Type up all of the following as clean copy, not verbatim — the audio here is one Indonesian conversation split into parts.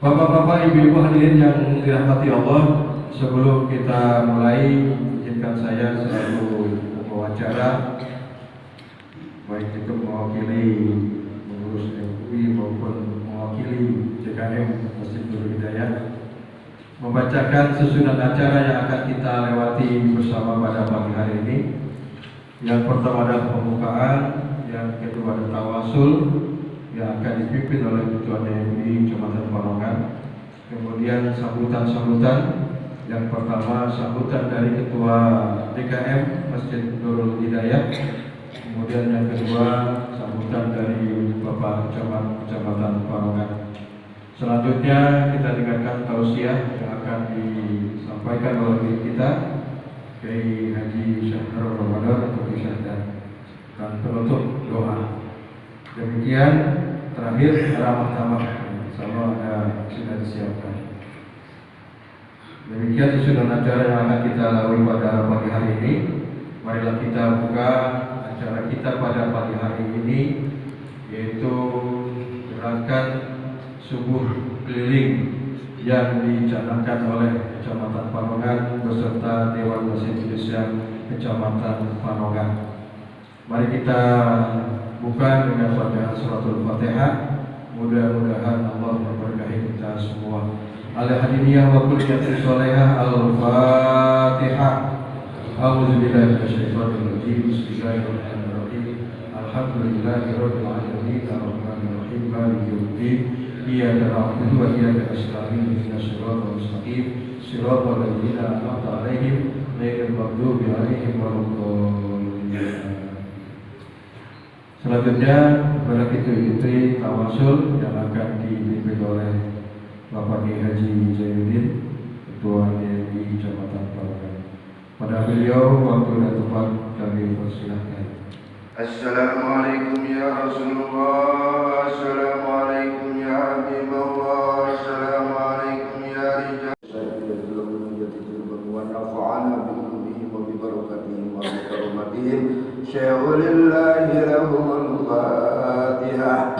Bapak-bapak, ibu-ibu hadirin yang dirahmati Allah, sebelum kita mulai, izinkan saya selaku pembicara, baik itu mewakili pengurus MUI maupun mewakili JKM Masjid Nurul Hidayah, membacakan susunan acara yang akan kita lewati bersama pada pagi hari ini. Yang pertama adalah pembukaan, yang kedua adalah tawasul yang akan dipimpin oleh Ketua DMI Kecamatan Parongan. Kemudian sambutan-sambutan, yang pertama sambutan dari Ketua DKM Masjid Nurul Hidayah. Kemudian yang kedua sambutan dari Bapak Camat Kecamatan Parongan. Selanjutnya kita dengarkan tausiah yang akan disampaikan oleh kita Kiai Haji Syahrul Ramadan dan penutup doa. Demikian, terakhir ramah tamah, sama ada sudah disiapkan. Demikian susunan acara yang akan kita lalui pada pagi hari ini. Marilah kita buka acara kita pada pagi hari ini, yaitu gerakan subuh keliling yang dicanangkan oleh Kecamatan Parongan beserta Dewan Masjid Indonesia Kecamatan Parongan. Mari kita buka dengan bacaan suratul Fatihah. Mudah-mudahan Allah memberkahi kita semua. Al-Hadiniyah wa kulliyati sholihah. Al-Fatihah. A'udzubillahi minasyaitonir rajim. Bismillahirrahmanirrahim. Alhamdulillahirabbil alamin. Arrahmanir rahim. Maliki yaumiddin. Iyyaka na'budu wa iyyaka nasta'in. Ihdinas siratal mustaqim. Siratal ladzina an'amta 'alaihim ghairil maghdubi 'alaihim waladdallin. Selanjutnya pada itu tawasul yang akan dipimpin oleh Bapak Kiai Haji Zainuddin, Ketua DMI Kecamatan Parongan. Pada beliau waktu dan tempat kami persilahkan. Assalamualaikum ya Rasulullah, Assalamualaikum ya Habibullah, Assalamualaikum ya Rijal. Syai'ulillahi lahumul Fatihah.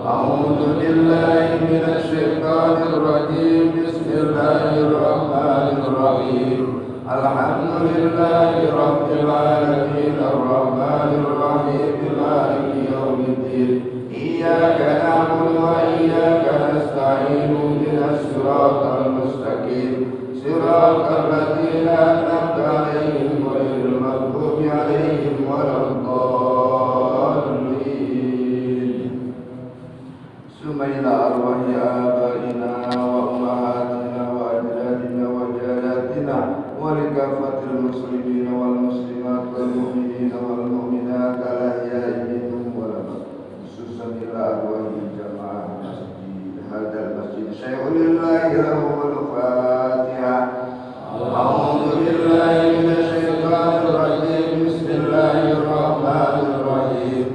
A'udzu billahi minasy syaithanir rajim. Bismillahirrahmanirrahim. Alhamdulillahi rabbil alamin. Arrahmanir rahim. Maliki yaumiddin. Iyyaka na'budu wa iyyaka nasta'in. Ihdinas siratal mustaqim. Siratal ladzina an'amta 'alaihim ghairil maghdubi 'alaihim waladdallin. Summa ila arwahi abaina wa ummahatina wa ajdadina wa jaddatina wa likafatil muslimina wal muslimat wal mu'minina wal mu'minat al-ahya'i minhum wal amwat, khususan ila arwahi jamaah masjid hadzal masjid. Syai'ulillahi lahumul Fatihah. A'udzu billahi minasy syaithanir rajim. Bismillahirrahmanirrahim.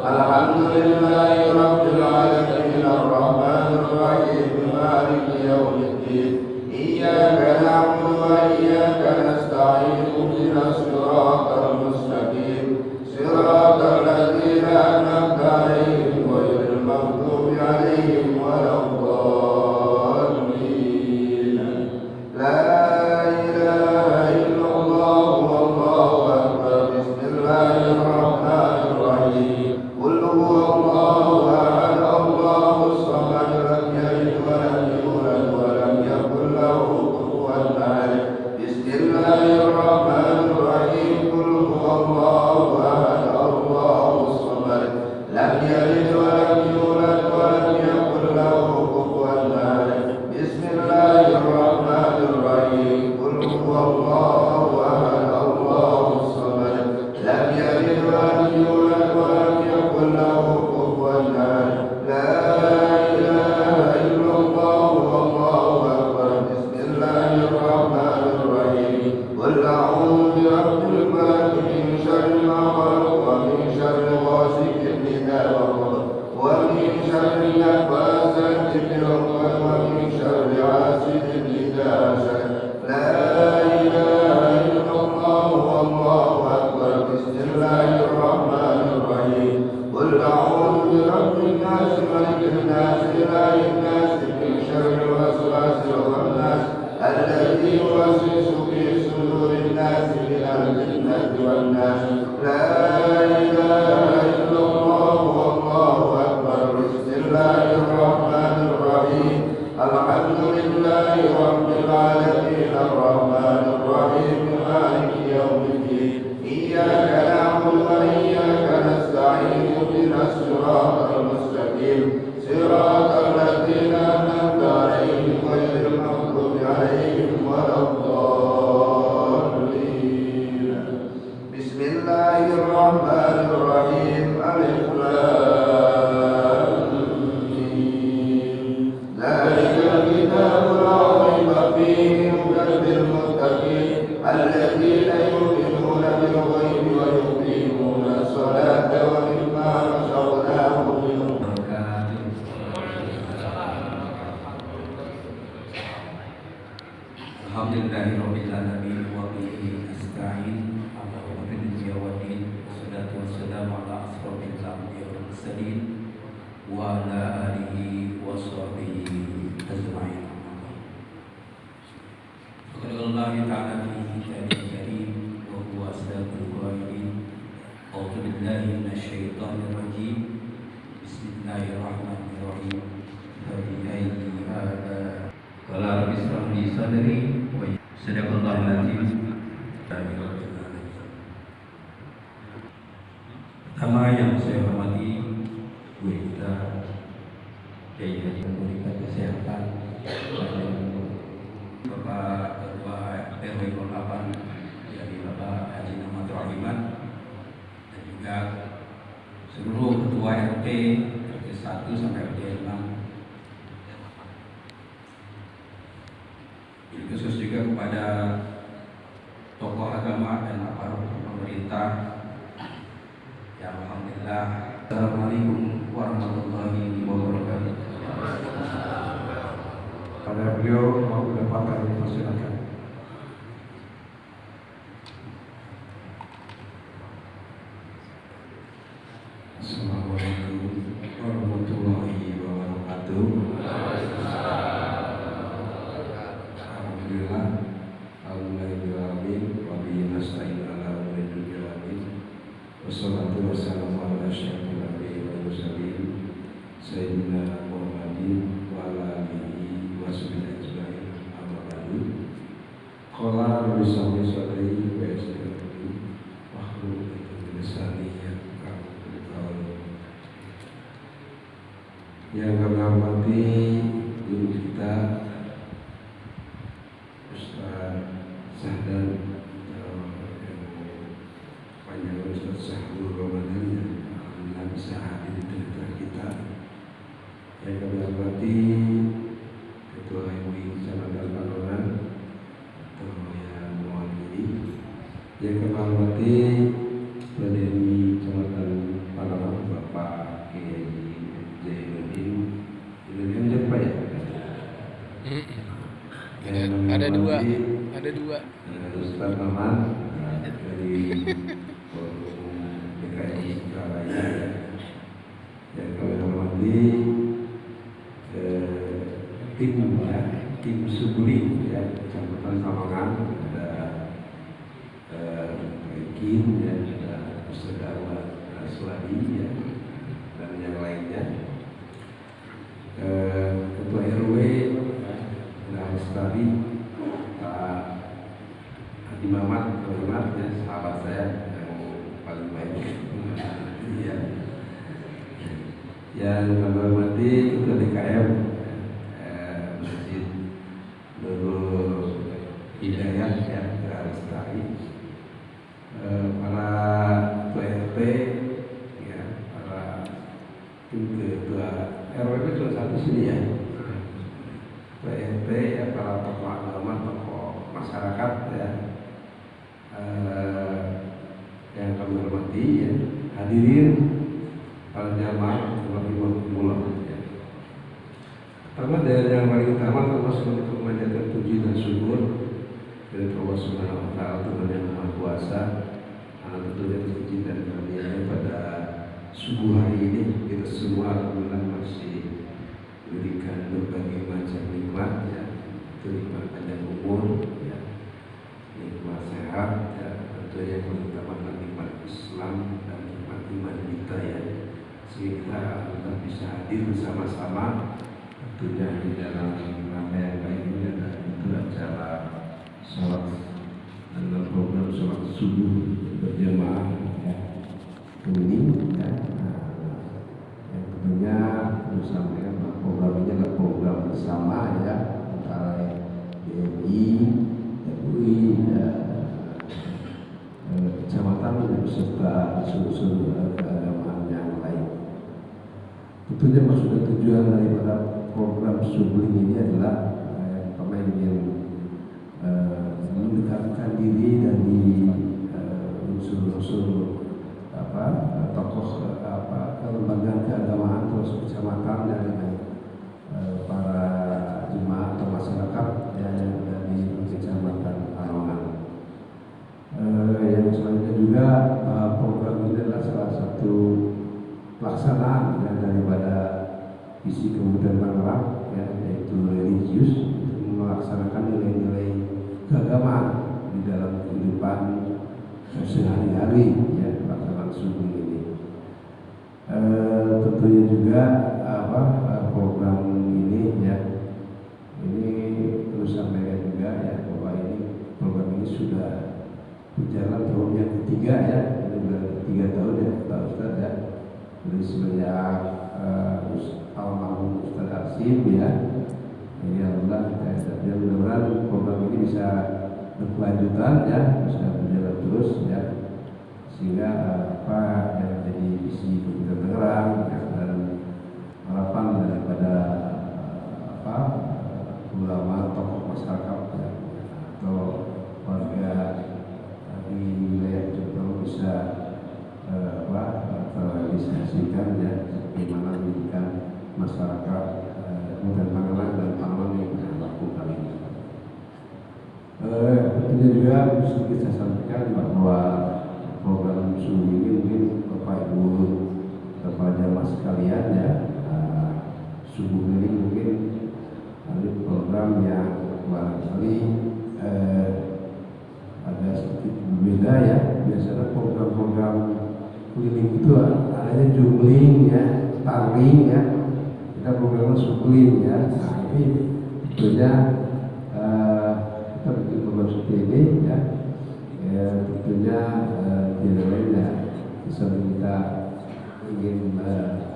Alhamdulillahi rabbil alamin. Arrahmanir rahim. Maliki yaumiddin. Iyyaka na'budu wa iyyaka nasta'in. Ihdinas siratal mustaqim. Siratal ladzina an'amta 'alaihim ghairil maghdubi 'alaihim waladdallin. La والناس لا إله إلا الله والله أكبر بسم الله الرحمن الرحيم الحمد لله رب العالمين الرحمن الرحيم مالك يوم الدين إياك نعبد وإياك نستعين اهدنا الصراط المستقيم صراط الذين أنعمت عليهم غير المغضوب عليهم ولا الضالين بسم الله الرحمن الرحيم ألف لام ميم ذلك الكتاب لا ريب فيه هدى للمتقين الذين يؤمنون بالغيب ويقيمون الصلاة ومما رزقناهم Alhamdulillahirabbil alamin wa bihi nasta'in ala umuri dunya waddin wassalatu wassalamu ala asrofil anbiya'i wal mursalin wa ala alihi wa sahbihi ajma'in. Qala Allah ta'ala fi kitabihil karim wa huwa asdaqul qailin. A'udzu billahi minasyaitonir rajim. Bismillahirrahmanirrahim. Fa bi ayyi ala qala rabbi ishrah li sadri wa sadaqallahu al-azim. Pertama yang saya hormati Bu kita Kiai Haji Memberikan Kesehatan Bapak Ketua RW 08 dari Bapak Haji Muhammad Rahiman dan juga seluruh Ketua RT 1 sampai RT 6, khusus juga kepada tokoh agama dan aparat pemerintah. Ya alhamdulillah. Assalamualaikum warahmatullahi wabarakatuh. Pada beliau mau pendapatan dipersilakan. Assalamualaikum warahmatullahi wabarakatuh. Alhamdulillah, alhamdulillahirabbil wa bihi nasta'in ala umuri dunya waddin. Wassalatu wassalamu ala asyrofil anbiya'i wal mursalin sayyidina Muhammadin wa ala alihi wa sahbihi ajma'in. Amma ba'du. Qala rabbi ishrah li sadri wa yassir li amri wahlul 'uqdatam min lisani yafqahu qawli. Yang kami hormati guru kita Ustaz Sahdan panjang Ustaz Sahrul Ramadan yang alhamdulillah bisa hadir di tengah kita. Yang kami hormati Ketua MUI Kecamatan Panongan atau yang mewakili. Yang kami hormati Pendiri Kecamatan Panongan Bapak Kiai Zainuddin. Ini siapa ya? Ada dua. Ustaz Maman dari Forum DKI Surabaya yang kami hormati tim Subuli ya Kecamatan Samangan, ada Kim ya, ada Ustaz Darwan Aswadi ya, dan yang lainnya, Ketua RW Lestari Pak Haji Mamat ya, sahabat saya yang paling baik ya. Yang kami hormati Ketua DKM Masjid Nurul Hidayah ya, Lestari, para Ketua RT ya, para Ketua RW itu cuma satu sini ya, PNT ya, para tokoh agama, tokoh masyarakat ya, yang kami hormati ya, hadirin para jamaah rahimahumullah ya. Pertama dari yang paling utama termasuk untuk memanjatkan puji dan syukur dari Allah Subhanahu wa Ta'ala, Tuhan yang Maha Kuasa. Tentunya puji dan karunia pada subuh hari ini kita semua alhamdulillah masih diberikan berbagai macam nikmat ya, itu nikmat panjang umur ya, nikmat sehat ya, tentunya yang paling utama hadir bersama-sama tentunya di dalam rangkaian baik ini adalah itu acara sholat dalam program sholat subuh berjamaah ya ini ya. Yang tentunya harus sampaikan bahwa program ini adalah program bersama ya antara BNI, MUI, ya, kecamatan beserta seluruh keagamaan yang lain. Tentunya maksud dan tujuan daripada program Subling ini adalah pemain yang mendekatkan diri dari unsur-unsur tokoh kelembagaan keagamaan terus kecamatan dan para jemaah atau masyarakat yang ada di kecamatan Arongan. Yang selanjutnya juga program ini adalah salah satu pelaksanaan ya, daripada visi Kabupaten Tangerang ya, yaitu religius untuk melaksanakan nilai-nilai keagamaan di dalam kehidupan sehari-hari ya pelaksanaan subuh ini. Tentunya juga program ini ya ini perlu sampaikan juga ya bahwa ini program ini sudah berjalan tahun yang ketiga ya, ini sudah 3 tahun ya Pak Ustadz ya, dari semenjak almarhum Ustadz Arsim ya. Ini alhamdulillah kita mudah-mudahan program ini bisa berkelanjutan ya, bisa berjalan terus ya, sehingga apa yang menjadi visi Kabupaten Tangerang ya, dan harapan daripada ulama tokoh masyarakat ya, atau warga di wilayah Jogja bisa terrealisasikan ya, bagaimana pendidikan masyarakat Kabupaten Tangerang dan Pangalan yang berlaku kali ini. Tentunya juga bisa kita sampaikan bahwa program subuh ini mungkin Bapak Ibu Bapak jamaah sekalian ya, subuh ini mungkin ada program yang barangkali agak sedikit berbeda ya. Biasanya program-program keliling itu adanya jungling ya, tarling ya, kita programnya subling ya. Nah ini tentunya kita bikin program seperti ini ya, tentunya tidak lain ya, bisa kita ingin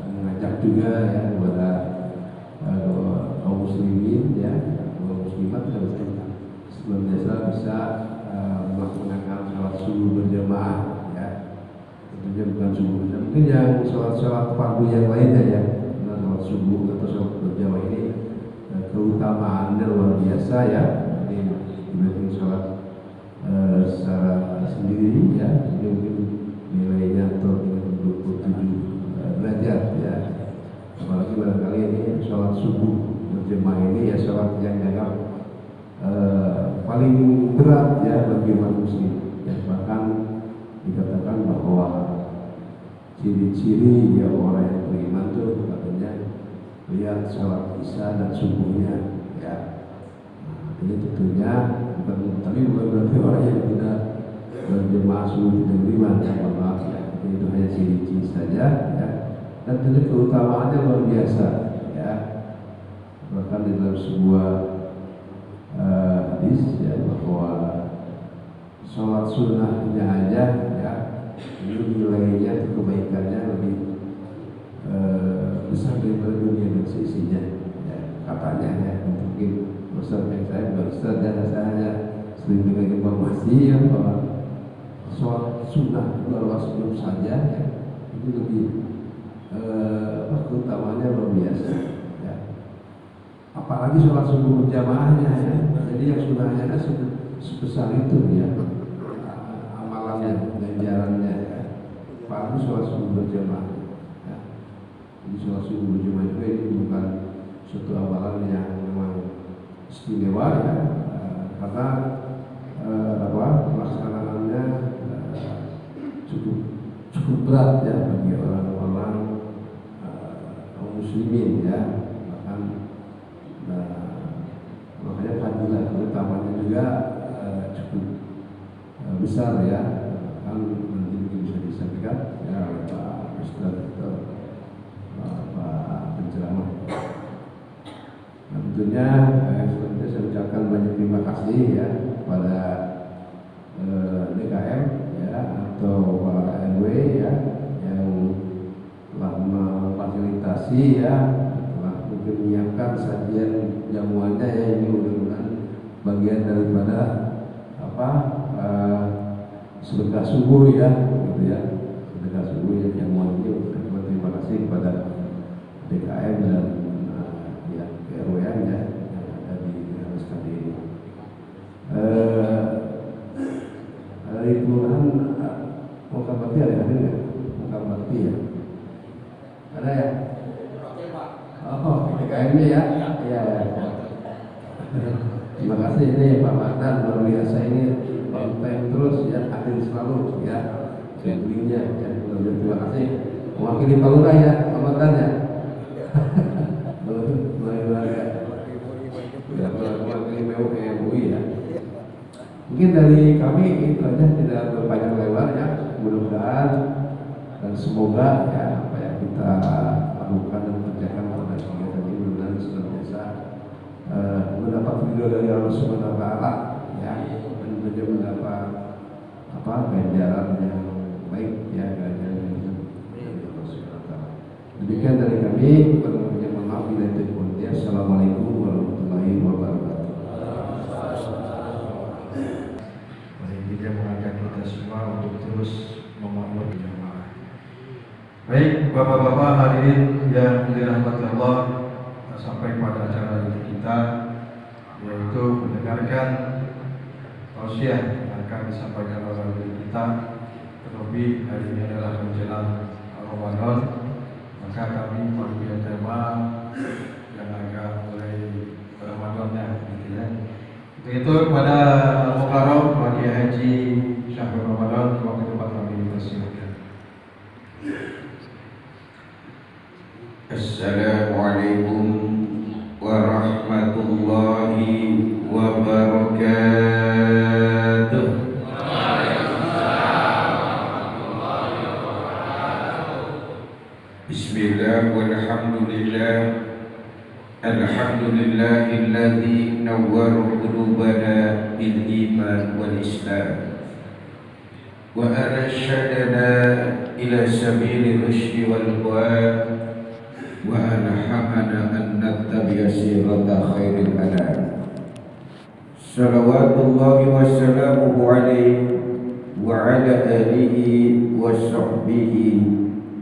mengajak juga ya kepada kaum muslimin ya, kaum muslimat harus senantiasa bisa melaksanakan sholat subuh berjamaah ya. Tentunya bukan subuh, mungkin yang sholat fardu yang lainnya ya, nah, sholat subuh atau sholat berjamaah ini keutamaannya luar biasa ya. Ini dibanding sholat secara sendiri ya, ini mungkin nilainya atau 27 derajat ya. Apalagi barangkali ini sholat subuh berjamaah ini ya sholat yang dianggap paling berat ya bagi umat muslim ya, bahkan dikatakan bahwa ciri-ciri ya orang yang beriman tuh katanya lihat sholat isya dan subuhnya ya. Nah, ini tentunya bukan berarti orang yang tidak berjemaah subuh tidak beriman ya, maaf ya, itu hanya ciri-ciri saja ya. Dan tentu keutamaannya luar biasa ya, bahkan di dalam sebuah hadis ya bahwa sholat sunnahnya aja ya ini nilainya kebaikannya lebih besar daripada dunia dan seisinya ya, katanya ya. Mungkin Ustaz yang saya bukan Ustaz ya, saya hanya sering dengar informasi ya bahwa sholat sunnah luar sebelum saja ya itu lebih keutamaannya luar biasa ya. Apalagi sholat subuh berjamaahnya ya, jadi yang sunnahnya sebesar itu ya amalannya, ganjarannya ya. Apalagi sholat subuh berjamaah ya. Jadi sholat subuh berjamaah juga ini bukan suatu amalan yang memang istimewa ya, karena pelaksanaannya cukup berat ya bagi orang-orang kaum muslimin ya, bahkan makanya fadilah utamanya juga cukup besar ya, kan nanti bisa disampaikan ya oleh Pak Ustadz atau Pak ceramah. Nah, tentunya selanjutnya saya ucapkan banyak terima kasih ya kepada DKM ya atau Pak RW ya yang telah memfasilitasi ya, telah mungkin menyiapkan sajian jamuannya ya, ini mudah-mudahan bagian daripada sedekah subuh ya, gitu ya, sedekah subuh ya jamuan ini. Terima kasih kepada DKM dan ya RW-an ya yang ada di Reskadi ini. Hari kelurahan Muka Bakti ada hadir nggak? Muka Bakti ya? Ada ya? Oh, DKM-nya ya? Iya. Terima kasih ini Pak Mardan, luar biasa ini konten terus ya, hadir selalu ya. Sebelumnya ya, terima kasih. Mewakili Pak Lurah ya, Pak Mardan ya. Mewakili MUI ya. Mungkin dari kami itu aja, tidak berpanjang lebar ya. Mudah-mudahan dan semoga ya apa yang kita lakukan dan kerjakan pada kegiatan ini mudah-mudahan senantiasa mendapat ridho dari Allah Subhanahu wa taala ya, dan juga mendapat ganjaran yang baik ya, ganjaran yang dari Allah Subhanahu wa taala. Demikian dari kami, mohon maaf bila itu kurang. Assalamualaikum warahmatullahi wabarakatuh. Dia mengajak kita semua untuk terus memakmur jamaah. Baik, bapak-bapak hadirin yang dirahmati Allah, kita sampai pada acara kita, yaitu mendengarkan tausiah yang akan disampaikan oleh kita. Terlebih hari ini adalah menjelang Ramadan, maka kami mempunyai tema yang agak mulai Ramadannya, gitu ya. Itu kepada Al-Mukarram bagi Haji Syahrul Ramadan, waktu tempat kami dipersilakan. Assalamualaikum warahmatullahi wabarakatuh. Bismillah walhamdulillah. Alhamdulillahilladzi nawwara qulubana bil iman wal islam wa arsyadana ila sabili rusydi wal huda wa alhamana an nattabi'a sirata khairil anam. Salawatullahi wa salamuhu alaihi wa ala alihi wa sahbihi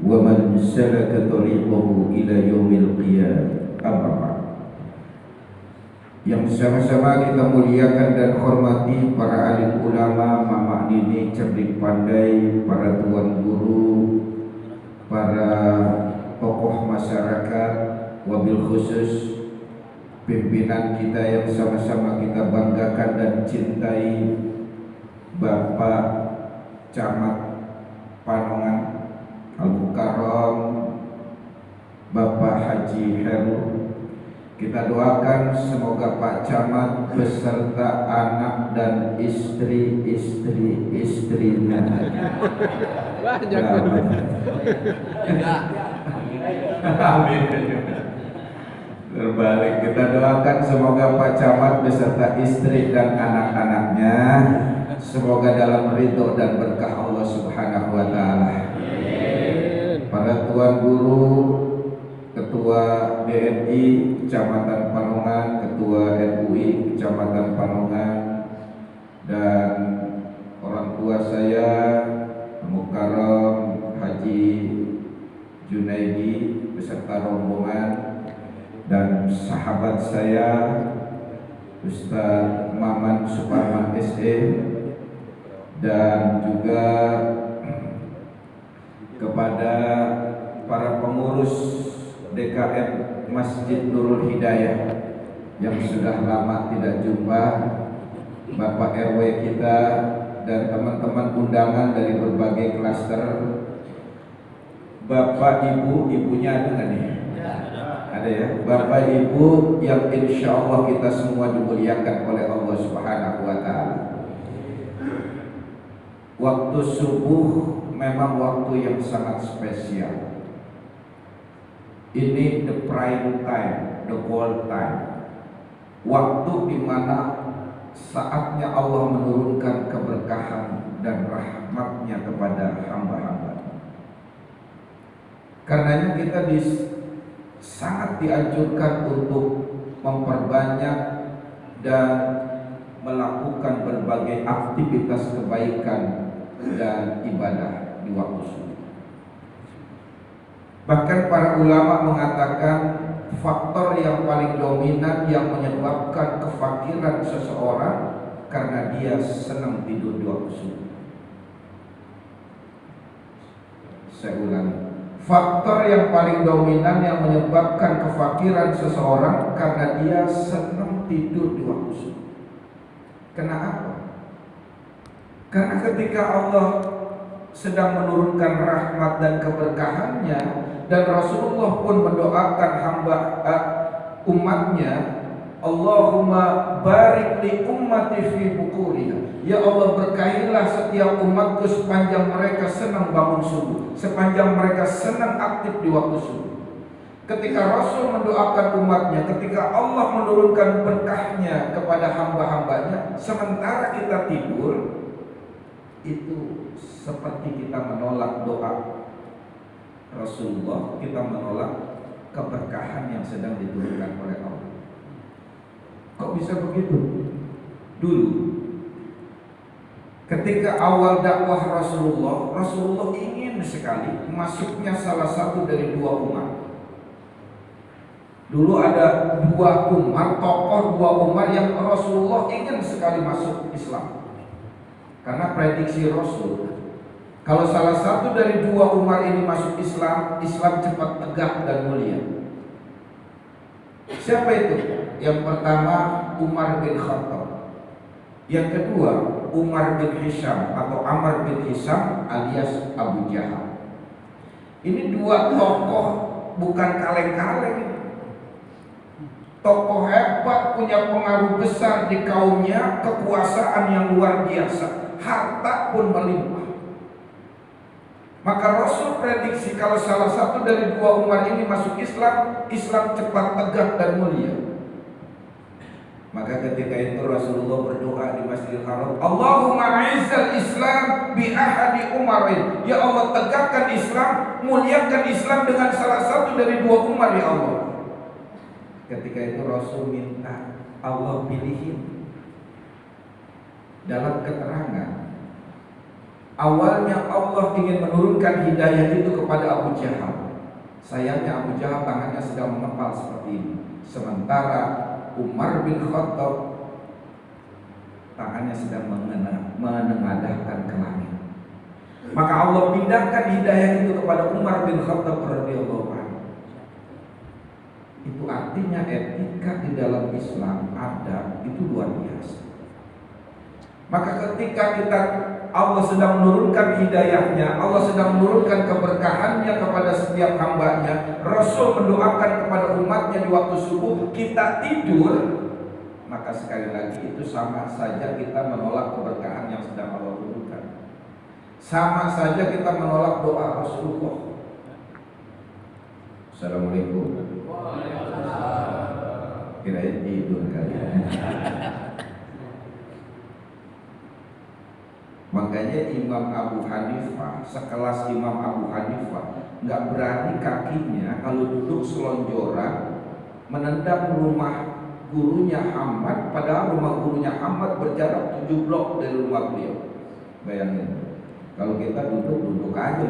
wa man salaka tariqahu ila yaumil qiyamah. Yang sama-sama kita muliakan dan hormati para alim ulama, mama nini, cerdik pandai, para tuan guru, para tokoh masyarakat, wabil khusus pimpinan kita yang sama-sama kita banggakan dan cintai, Bapak Camat Panongan Al-Mukarram, Bapak Haji Heru. Kita doakan semoga Pak Camat beserta anak dan istri-istrinya terbalik. Kita doakan semoga Pak Camat beserta istri dan anak-anaknya semoga dalam ridho dan berkah Allah Subhanahu wa taala. Para tuan guru, Ketua DNI Kecamatan Panongan, Ketua NUI Kecamatan Panongan, dan orang tua saya Mukarram Haji Junaidi beserta rombongan, dan sahabat saya Ustaz Maman Suparman SE, dan juga kepada para pengurus DKM Masjid Nurul Hidayah yang sudah lama tidak jumpa, Bapak RW kita dan teman-teman undangan dari berbagai klaster, Bapak Ibu, ibunya ada nggak nih? Ada ya, Bapak Ibu yang insya Allah kita semua dimuliakan oleh Allah Subhanahu wa taala. Waktu subuh memang waktu yang sangat spesial. Ini the prime time, the gold time, waktu di mana saatnya Allah menurunkan keberkahan dan rahmatnya kepada hamba-hamba. Karenanya kita sangat dianjurkan untuk memperbanyak dan melakukan berbagai aktivitas kebaikan dan ibadah di waktu subuh. Bahkan para ulama mengatakan faktor yang paling dominan yang menyebabkan kefakiran seseorang karena dia senang tidur di waktu subuh. Saya ulangi, faktor yang paling dominan yang menyebabkan kefakiran seseorang karena dia senang tidur di waktu subuh. Kenapa? Karena ketika Allah sedang menurunkan rahmat dan keberkahannya, dan Rasulullah pun mendoakan umatnya, Allahumma barik li ummati fi bukuriha. Ya Allah, berkahilah setiap umatku sepanjang mereka senang bangun subuh, sepanjang mereka senang aktif di waktu subuh. Ketika Rasul mendoakan umatnya, ketika Allah menurunkan berkahnya kepada hamba-hambanya, sementara kita tidur, itu seperti kita menolak doa Rasulullah, kita menolak keberkahan yang sedang diturunkan oleh Allah. Kok bisa begitu? Dulu ketika awal dakwah Rasulullah ingin sekali masuknya salah satu dari dua umat. Dulu ada dua umat, tokoh dua umat yang Rasulullah ingin sekali masuk Islam. Karena prediksi Rasul, kalau salah satu dari dua umat ini masuk Islam, Islam cepat tegak dan mulia. Siapa itu? Yang pertama Umar bin Khattab. Yang kedua Umar bin Hisham atau Amr bin Hisham alias Abu Jahal. Ini dua tokoh bukan kaleng-kaleng. Tokoh hebat, punya pengaruh besar di kaumnya, kekuasaan yang luar biasa, harta pun melimpah. Maka Rasul prediksi kalau salah satu dari dua umat ini masuk Islam, Islam cepat tegak dan mulia. Maka ketika itu Rasulullah berdoa di Masjidil Haram, Allahumma a'izzal Islam bi ahadi umarin. Ya Allah, tegakkan Islam, muliakan Islam dengan salah satu dari dua umar, ya Allah. Ketika itu Rasul minta Allah pilihin. Dalam keterangan, awalnya Allah ingin menurunkan hidayah itu kepada Abu Jahal. Sayangnya Abu Jahal tangannya sedang mengepal seperti ini. Sementara Umar bin Khattab tangannya sedang menengadahkan ke langit. Maka Allah pindahkan hidayah itu kepada Umar bin Khattab radhiyallahu anhu. Itu artinya etika di dalam Islam ada, itu luar biasa. Maka ketika Allah sedang menurunkan hidayahnya, Allah sedang menurunkan keberkahannya kepada setiap hambanya, Rasul mendoakan kepada umatnya di waktu subuh, kita tidur, maka sekali lagi itu sama saja kita menolak keberkahan yang sedang Allah turunkan. Sama saja kita menolak doa Rasulullah. Assalamualaikum. Kirain tidur kalian. Makanya Imam Abu Hanifah, sekelas Imam Abu Hanifah, nggak berani kakinya kalau duduk selonjoran menendang rumah gurunya Ahmad, padahal rumah gurunya Ahmad berjarak 7 blok dari rumah beliau. Bayangin, kalau kita duduk aja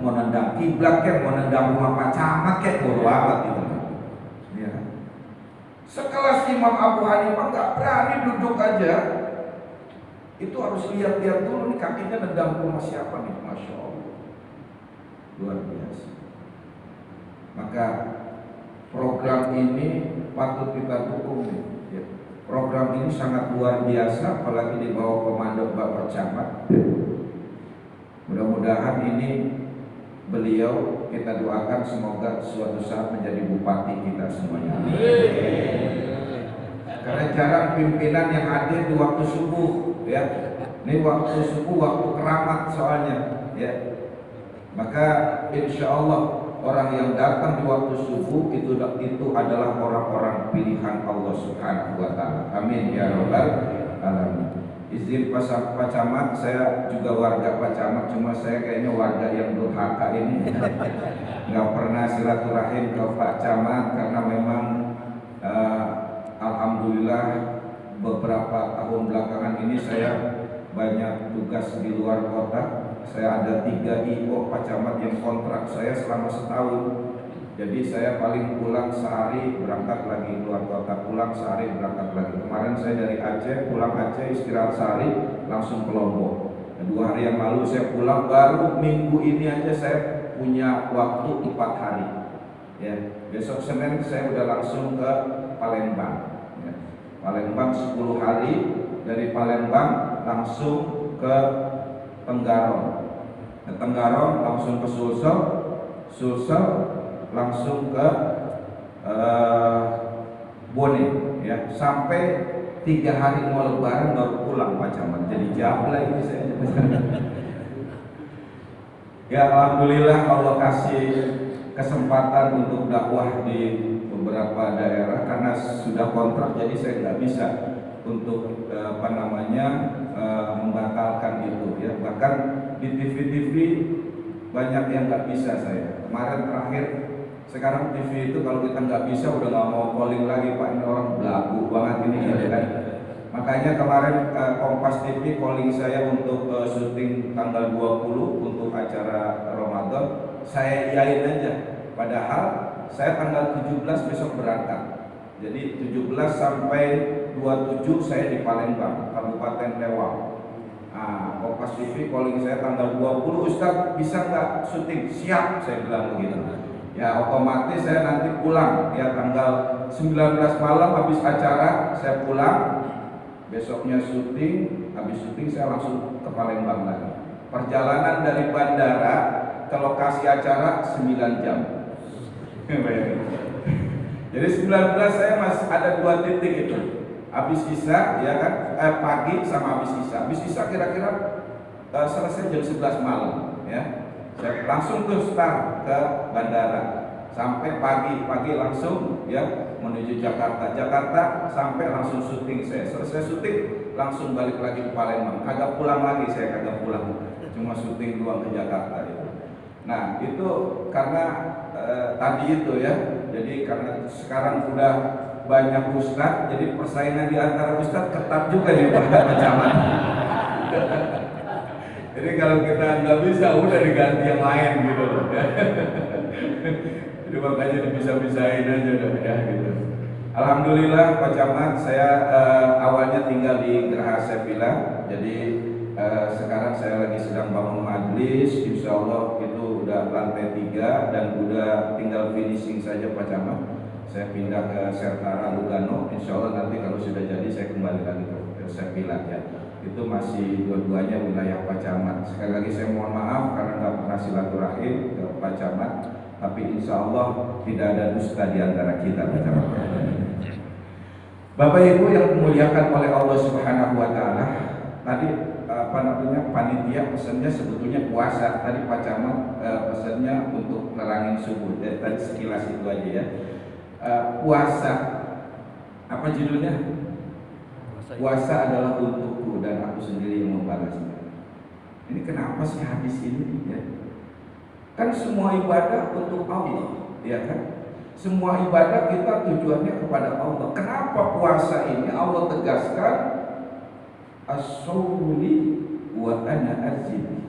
mau nendang kiblat kayak mau nendang rumah Pak Camat kayak bodo amat gitu. Ya. Sekelas Imam Abu Hanifah nggak berani duduk aja. Itu harus lihat-lihat dulu nih kakinya nendang rumah siapa nih, Masya Allah, luar biasa. Maka program ini patut kita dukung nih. Ya. Program ini sangat luar biasa, apalagi di bawah komando Bapak Camat. Mudah-mudahan ini beliau kita doakan semoga suatu saat menjadi bupati kita semuanya. Karena jarang pimpinan yang hadir di waktu subuh, ya. Ini waktu subuh, waktu keramat soalnya, ya. Maka insya Allah orang yang datang di waktu subuh itu adalah orang-orang pilihan Allah Subhanahu wa taala. Amin ya rabbal alamin. Izin Pak Camat, saya juga warga Pak Camat, cuma saya kayaknya warga yang durhaka ini. Nggak pernah silaturahim ke Pak Camat karena memang alhamdulillah beberapa tahun belakangan ini saya banyak tugas di luar kota. Saya ada 3 IO Pak Camat yang kontrak saya selama setahun. Jadi saya paling pulang sehari berangkat lagi keluar kota, pulang sehari berangkat lagi. Kemarin saya dari Aceh, pulang Aceh istirahat sehari langsung ke Lombok. 2 hari yang lalu saya pulang, baru minggu ini aja saya punya waktu 4 hari. Ya, besok Senin saya udah langsung ke Palembang. Ya. Palembang 10 hari, dari Palembang langsung ke Tenggarong. Ke Tenggarong langsung ke Sulsel, Sulsel langsung ke Bone, ya, sampai 3 hari mau lebaran baru pulang Pak Camat. Jadi jauh lagi saya. Ya alhamdulillah Allah kasih kesempatan untuk dakwah di beberapa daerah karena sudah kontrak, jadi saya nggak bisa untuk membatalkan itu, ya. Bahkan di TV banyak yang nggak bisa saya. Kemarin terakhir, sekarang TV itu kalau kita nggak bisa udah nggak mau calling lagi, Pak, ini orang belagu banget ini, gitu kan. Makanya kemarin Kompas TV calling saya untuk syuting tanggal 20 untuk acara Ramadan, saya iyain aja. Padahal saya tanggal 17 besok berangkat. Jadi 17 sampai 27 saya di Palembang, Kabupaten Tewang. Nah, Kompas TV calling saya tanggal 20, Ustaz bisa nggak syuting? Siap, saya bilang begitu. Ya otomatis saya nanti pulang, ya tanggal 19 malam habis acara saya pulang, besoknya syuting, habis syuting saya langsung ke Palembang lagi. Perjalanan dari bandara ke lokasi acara 9 jam. Jadi 19 saya masih ada 2 titik itu, habis isya, ya kan, pagi sama habis isya. Habis isya kira-kira selesai jam 11 malam, ya. Saya langsung tuh start ke bandara sampai pagi langsung, ya, menuju Jakarta sampai langsung syuting. Saya selesai syuting langsung balik lagi ke Palembang, kagak pulang lagi, saya kagak pulang, cuma syuting doang ke Jakarta itu. Nah itu karena tadi itu, ya, jadi karena sekarang udah banyak ustadz, jadi persaingan di antara ustadz ketat juga nih Pak Camat. Jadi kalau kita nggak bisa, udah diganti yang lain gitu loh. Jadi makanya bisa-bisain aja udah, ya gitu. Alhamdulillah Pak Camat, saya awalnya tinggal di Geraha Sevilla. Jadi sekarang saya lagi sedang bangun majelis. Insya Allah itu udah lantai 3 dan udah tinggal finishing saja Pak Camat. Saya pindah ke Sertara Lugano. Insya Allah nanti kalau sudah jadi saya kembali lagi ke Sevilla, ya. Itu masih dua-duanya wilayah Pak Camat. Sekali lagi saya mohon maaf karena nggak pernah silaturahim ke Pak Camat, tapi insya Allah tidak ada dusta di antara kita Pak Camat. Bapak Ibu yang dimuliakan oleh Allah Subhanahu wa taala, tadi panitia pesannya sebetulnya puasa. Tadi Pak Camat pesannya untuk nerangin subuh. Tadi sekilas itu aja, ya. Puasa, apa judulnya? Puasa adalah untukku dan aku sendiri yang membalasnya. Ini kenapa sih hadis ini, ya? Kan semua ibadah untuk Allah, ya kan? Semua ibadah kita tujuannya kepada Allah. Kenapa puasa ini Allah tegaskan as-sawli wa ana azid.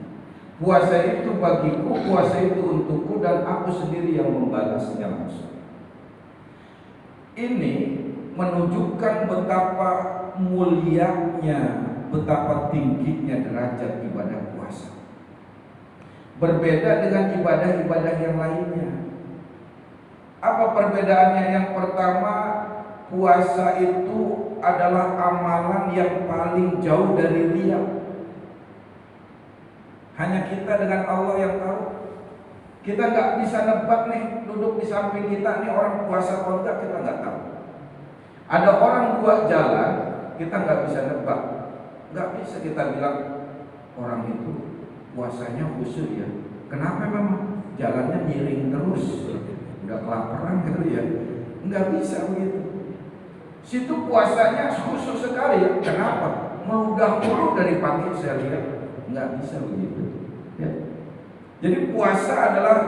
Puasa itu bagiku, puasa itu untukku dan aku sendiri yang membalasnya langsung. Ini menunjukkan betapa mulianya, betapa tingginya derajat ibadah puasa. Berbeda dengan ibadah-ibadah yang lainnya. Apa perbedaannya? Yang pertama, puasa itu adalah amalan yang paling jauh dari riya. Hanya kita dengan Allah yang tahu. Kita nggak bisa nebak nih, duduk di samping kita nih orang puasa atau enggak, kita nggak tahu. Ada orang buat jalan, kita nggak bisa nebak, nggak bisa kita bilang orang itu puasanya khusyuk, ya. Kenapa memang? jalannya miring terus, udah kelaparan kali ya. Nggak bisa begitu. Situ puasanya khusus sekali ya. Kenapa? Meludah mulu dari pagi saya lihat. Nggak bisa begitu ya. Jadi puasa adalah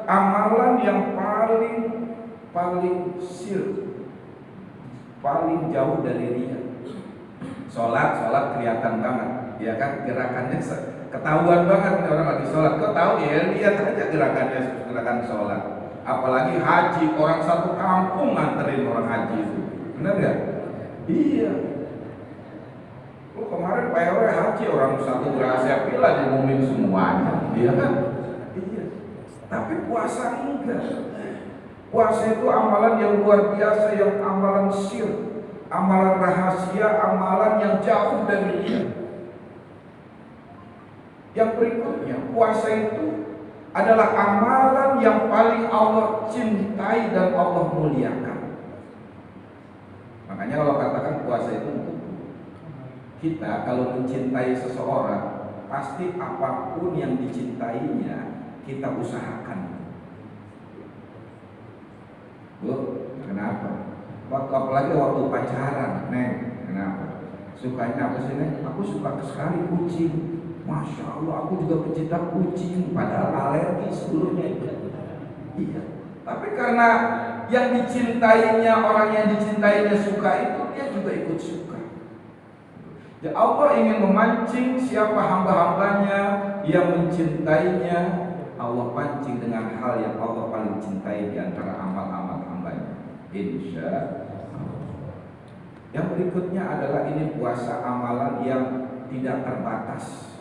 amalan yang paling paling jauh dari riya. Sholat kelihatan banget, ya kan, gerakannya ketahuan banget nih orang lagi sholat. Kau tahu ya, lihat aja gerakan sholat. Apalagi haji, orang satu kampung nganterin orang haji itu, benar nggak? Iya. Kemarin Pak RW haji, orang satu rahasia pila diumumin semuanya, iya kan? Iya. Tapi puasa enggak. Puasa itu amalan yang luar biasa, yang amalan sir, amalan rahasia, amalan yang jauh dari dia. Yang berikutnya, puasa itu adalah amalan yang paling Allah cintai dan Allah muliakan. Makanya kalau katakan puasa itu untuk kita, kalau mencintai seseorang, pasti apapun yang dicintainya kita usahakan. Bu, kenapa? Apalagi waktu pacaran, Neng, kenapa? Sukanya apa sih, Neng? Aku suka sekali kucing. Masya Allah, aku juga pecinta kucing, padahal alergi sebelumnya. Iya. Tapi karena yang dicintainya, orang yang dicintainya suka itu, dia juga ikut suka. Ya, Allah ingin memancing siapa hamba-hambanya yang mencintainya, Allah pancing dengan hal yang Allah paling cintai di antara amal-amal hambanya. Insya Allah. Yang berikutnya adalah ini puasa amalan yang tidak terbatas.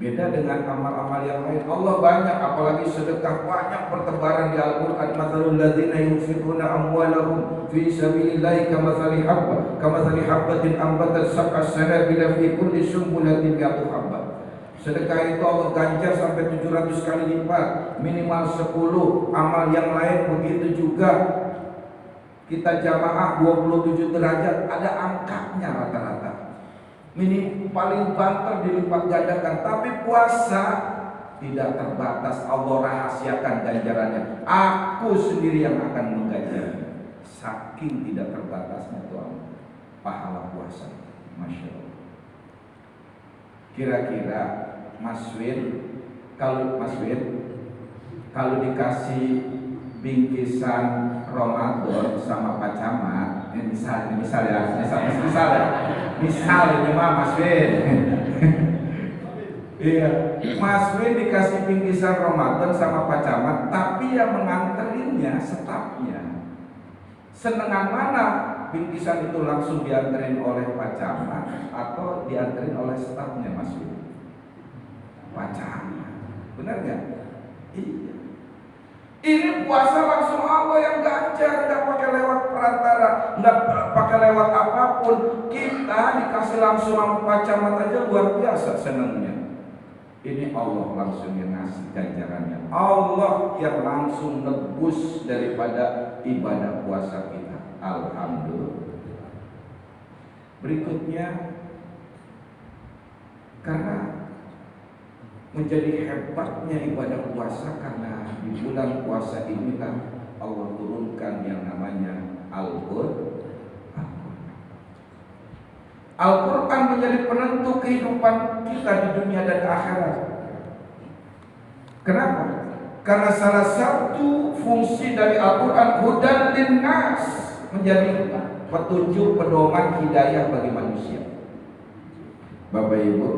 Beda dengan amal-amal yang lain. Allah banyak, apalagi sedekah banyak pertebaran di Al-Quran. Mathalul ladzina yunfiquna amwalahum fi sabilillahi kamathali habbatin ambatat sab'a sanabila fi kulli sumbulatin mi'atu habbah. Sedekah itu Allah ganjar sampai 700 kali lipat, minimal 10. Amal yang lain begitu juga. Kita jamaah 27 derajat, ada angkanya rata-rata. Paling banter dilipat gandakan. Tapi puasa tidak terbatas, Allah rahasiakan ganjarannya. Aku sendiri yang akan mengganjarnya. Saking tidak terbatasnya Tuhan pahala puasa. Masya Allah. Kira-kira Mas Win, kalau dikasih bingkisan Ramadan sama Pak Camat, misal ini mah Mas Win. Iya, Mas Win dikasih bingkisan Ramadan sama Pak Camat, tapi yang menganterinnya stafnya. Senengan mana bingkisan itu langsung dianterin oleh Pak Camat atau dianterin oleh stafnya Mas Win? Pak Camat, benar nggak? Iya. Ini puasa langsung Allah yang ganjar, nggak pakai lewat perantara, nggak pakai lewat apapun. Kita dikasih langsung sama Pak Camat aja luar biasa senangnya. Ini Allah langsung yang ngasih ganjarannya. Allah yang langsung nebus daripada ibadah puasa kita. Alhamdulillah. Berikutnya, karena menjadi hebatnya ibadah puasa karena di bulan puasa inilah Allah turunkan yang namanya Al-Qur'an. Al-Qur'an menjadi penentu kehidupan kita di dunia dan akhirat. Kenapa? Karena salah satu fungsi dari Al-Qur'an hudan linnas, menjadi petunjuk, pedoman, hidayah bagi manusia. Bapak Ibu,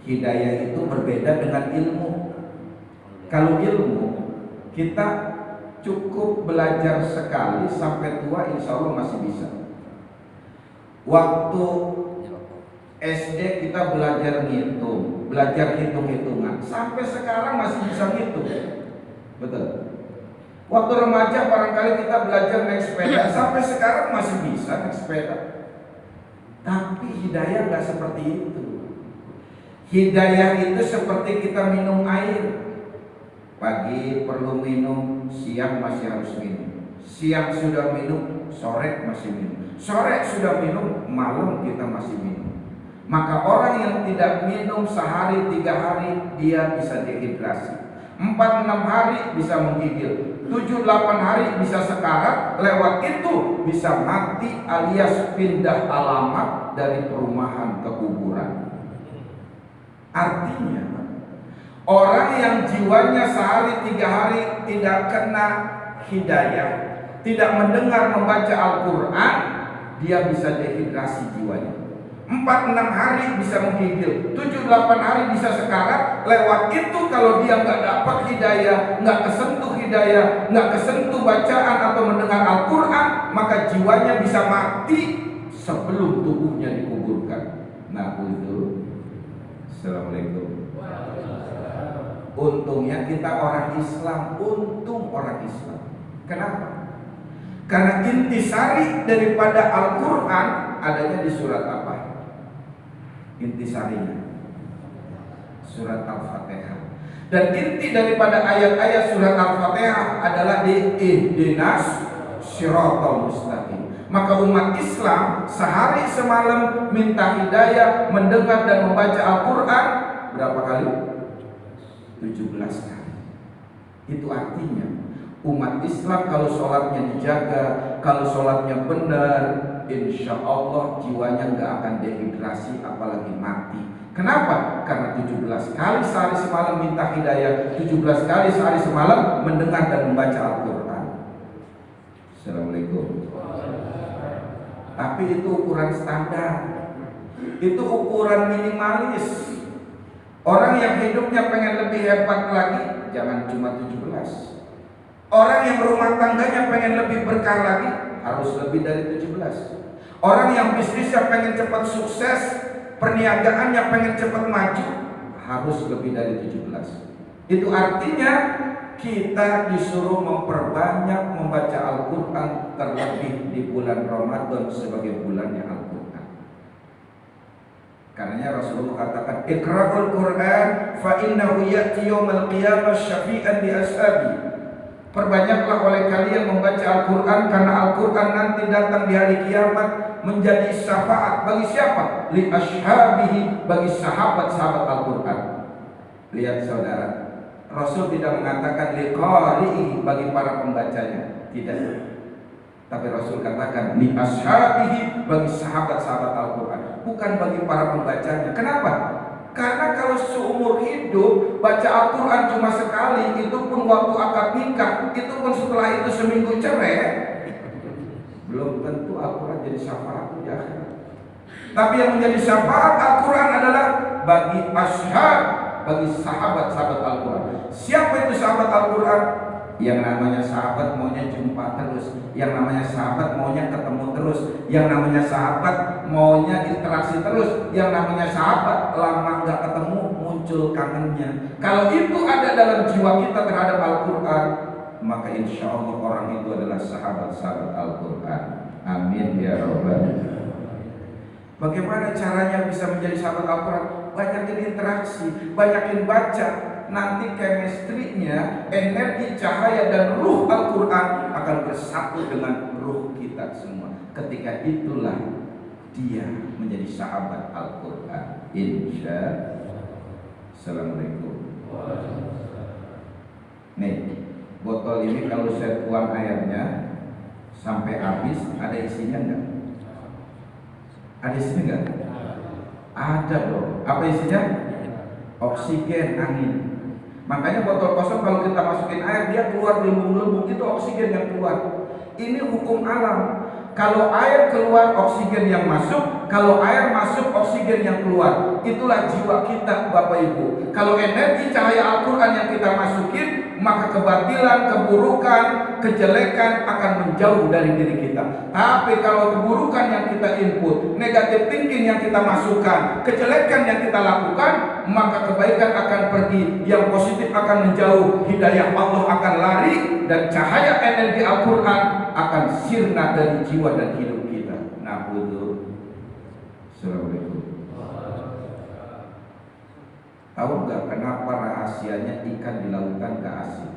hidayah itu berbeda dengan ilmu. Kalau ilmu, kita cukup belajar sekali sampai tua, insya Allah masih bisa. Waktu SD kita belajar ngitung, belajar hitung-hitungan, sampai sekarang masih bisa ngitung. Betul. Waktu remaja barangkali kita belajar naik sepeda, sampai sekarang masih bisa naik sepeda. Tapi hidayah nggak seperti itu. Hidayah itu seperti kita minum air. Pagi perlu minum, siang masih harus minum. Siang sudah minum, sore masih minum. Sore sudah minum, malam kita masih minum. Maka orang yang tidak minum sehari 3 hari, dia bisa dehidrasi. 4-6 hari bisa menggigil, 7-8 hari bisa sekarat, lewat itu bisa mati alias pindah alamat dari perumahan ke kuburan. Artinya orang yang jiwanya sehari 3 hari tidak kena hidayah, tidak mendengar membaca Al-Quran, dia bisa dehidrasi jiwanya. 4-6 hari bisa menggigil, 7-8 hari bisa sekarat. Lewat itu kalau dia nggak dapat hidayah, nggak kesentuh hidayah, nggak kesentuh bacaan atau mendengar Al-Quran, maka jiwanya bisa mati sebelum tubuhnya dikuburkan. Nah itu. Assalamualaikum. Untungnya kita orang Islam, untung orang Islam. Kenapa? Karena intisari daripada Al-Quran adanya di surat apa? Intisarinya surat Al-Fatihah. Dan inti daripada ayat-ayat surat Al-Fatihah adalah di ihdinas siratal mustaqim. Maka umat Islam sehari semalam minta hidayah, mendengar dan membaca Al-Quran berapa kali? 17 kali. Itu artinya umat Islam kalau sholatnya dijaga, kalau sholatnya benar, insya Allah jiwanya nggak akan dehidrasi apalagi mati. Kenapa? Karena 17 kali sehari semalam minta hidayah, 17 kali sehari semalam mendengar dan membaca Al-Quran. Assalamualaikum. Tapi itu ukuran standar, itu ukuran minimalis. Orang yang hidupnya pengen lebih hebat lagi, jangan cuma 17. Orang yang rumah tangganya pengen lebih berkah lagi, harus lebih dari 17. Orang yang bisnisnya pengen cepat sukses, perniagaannya pengen cepat maju, harus lebih dari 17. Itu artinya kita disuruh memperbanyak membaca Al-Quran, terlebih di bulan Ramadan sebagai bulannya Al-Quran. Karenanya Rasulullah katakan, Iqra'ul Quran fa innahu ya'ti yawmal qiyamah syafi'an li ashabi. Perbanyaklah oleh kalian membaca Al-Quran, karena Al-Quran nanti datang di hari kiamat menjadi syafaat bagi siapa? Li ashabihi, bagi sahabat-sahabat Al-Quran. Lihat saudara, Rasul tidak mengatakan liqari'i, bagi para pembacanya, tidak. Tapi Rasul katakan li ashabihi, bagi sahabat-sahabat Al-Quran, bukan bagi para pembacanya. Kenapa? Karena kalau seumur hidup baca Al-Quran cuma sekali, itu pun waktu akad nikah, itu pun setelah itu seminggu cerai, belum tentu Al-Quran jadi syafaat di akhirat. Tapi yang menjadi syafaat Al-Quran adalah bagi ashab, bagi sahabat-sahabat Al-Quran. Siapa itu sahabat Al-Quran? Yang namanya sahabat maunya jumpa terus, yang namanya sahabat maunya ketemu terus, yang namanya sahabat maunya interaksi terus, yang namanya sahabat lama gak ketemu muncul kangennya. Kalau itu ada dalam jiwa kita terhadap Al-Quran, maka insya Allah orang itu adalah sahabat-sahabat Al-Quran. Amin ya Rabbal. Bagaimana caranya bisa menjadi sahabat Al-Quran? Banyakin interaksi, banyakin baca. Nanti chemistry-nya, energi cahaya dan ruh Al-Quran akan bersatu dengan ruh kita semua. Ketika itulah dia menjadi sahabat Al-Quran. Insya Allah. Assalamualaikum. Nih, botol ini kalau saya tuang airnya sampai habis, ada isinya enggak? Ada isinya enggak? Ada dong. Apa isinya? Oksigen, angin. Makanya botol kosong kalau kita masukin air, dia keluar gelembung-gelembung, itu oksigen yang keluar. Ini hukum alam. Kalau air keluar, oksigen yang masuk. Kalau air masuk, oksigen yang keluar. Itulah jiwa kita, Bapak Ibu. Kalau energi cahaya Al-Quran yang kita masukin, maka kebatilan, keburukan, kejelekan akan menjauh dari diri kita. Tapi kalau keburukan yang kita input, negatif thinking yang kita masukkan, kejelekan yang kita lakukan, maka kebaikan akan pergi, yang positif akan menjauh, hidayah Allah akan lari, dan cahaya energi Al-Quran akan sirna dari jiwa dan hidup kita. Nah, betul. Assalamualaikum. Tahu nggak kenapa rahasianya ikan di lautan nggak asin?